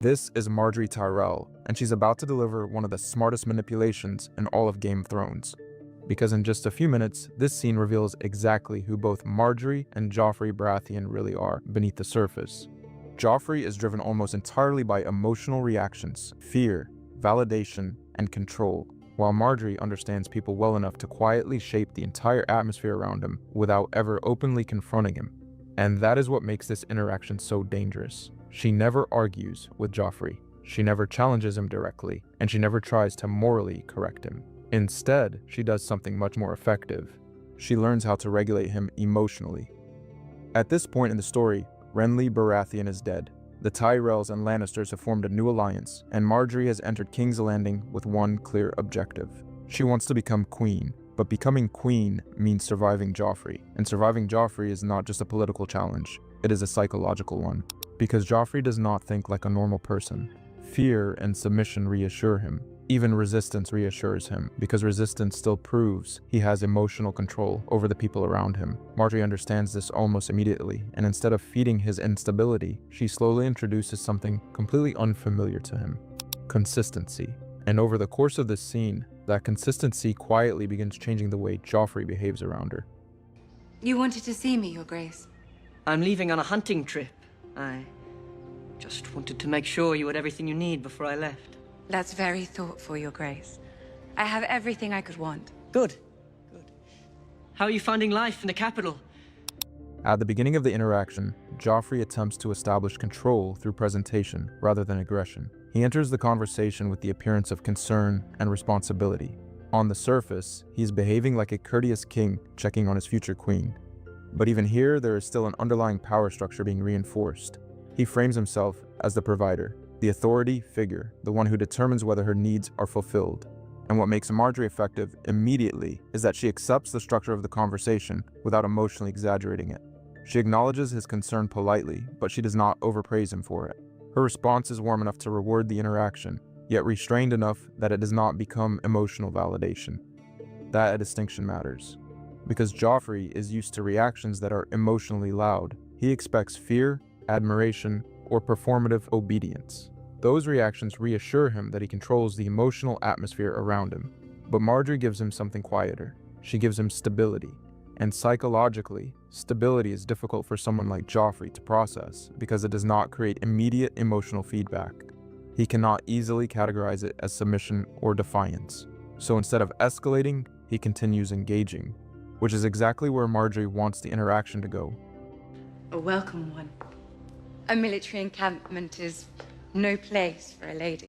This is Margaery Tyrell, and she's about to deliver one of the smartest manipulations in all of Game of Thrones. Because in just a few minutes, this scene reveals exactly who both Margaery and Joffrey Baratheon really are beneath the surface. Joffrey is driven almost entirely by emotional reactions, fear, validation, and control, while Margaery understands people well enough to quietly shape the entire atmosphere around him without ever openly confronting him. And that is what makes this interaction so dangerous. She never argues with Joffrey, she never challenges him directly, and she never tries to morally correct him. Instead, she does something much more effective. She learns how to regulate him emotionally. At this point in the story, Renly Baratheon is dead. The Tyrells and Lannisters have formed a new alliance, and Margaery has entered King's Landing with one clear objective. She wants to become queen, but becoming queen means surviving Joffrey, and surviving Joffrey is not just a political challenge, it is a psychological one. Because Joffrey does not think like a normal person. Fear and submission reassure him. Even resistance reassures him, because resistance still proves he has emotional control over the people around him. Margaery understands this almost immediately, and instead of feeding his instability, she slowly introduces something completely unfamiliar to him: consistency. And over the course of this scene, that consistency quietly begins changing the way Joffrey behaves around her. You wanted to see me, Your Grace? I'm leaving on a hunting trip. I just wanted to make sure you had everything you need before I left. That's very thoughtful, Your Grace. I have everything I could want. Good. How are you finding life in the capital? At the beginning of the interaction, Joffrey attempts to establish control through presentation rather than aggression. He enters the conversation with the appearance of concern and responsibility. On the surface, he's behaving like a courteous king checking on his future queen. But even here, there is still an underlying power structure being reinforced. He frames himself as the provider, the authority figure, the one who determines whether her needs are fulfilled. And what makes Margaery effective immediately is that she accepts the structure of the conversation without emotionally exaggerating it. She acknowledges his concern politely, but she does not overpraise him for it. Her response is warm enough to reward the interaction, yet restrained enough that it does not become emotional validation. That distinction matters. Because Joffrey is used to reactions that are emotionally loud. He expects fear, admiration, or performative obedience. Those reactions reassure him that he controls the emotional atmosphere around him. But Margaery gives him something quieter. She gives him stability. And psychologically, stability is difficult for someone like Joffrey to process because it does not create immediate emotional feedback. He cannot easily categorize it as submission or defiance. So instead of escalating, he continues engaging, which is exactly where Margaery wants the interaction to go. A welcome one. A military encampment is no place for a lady.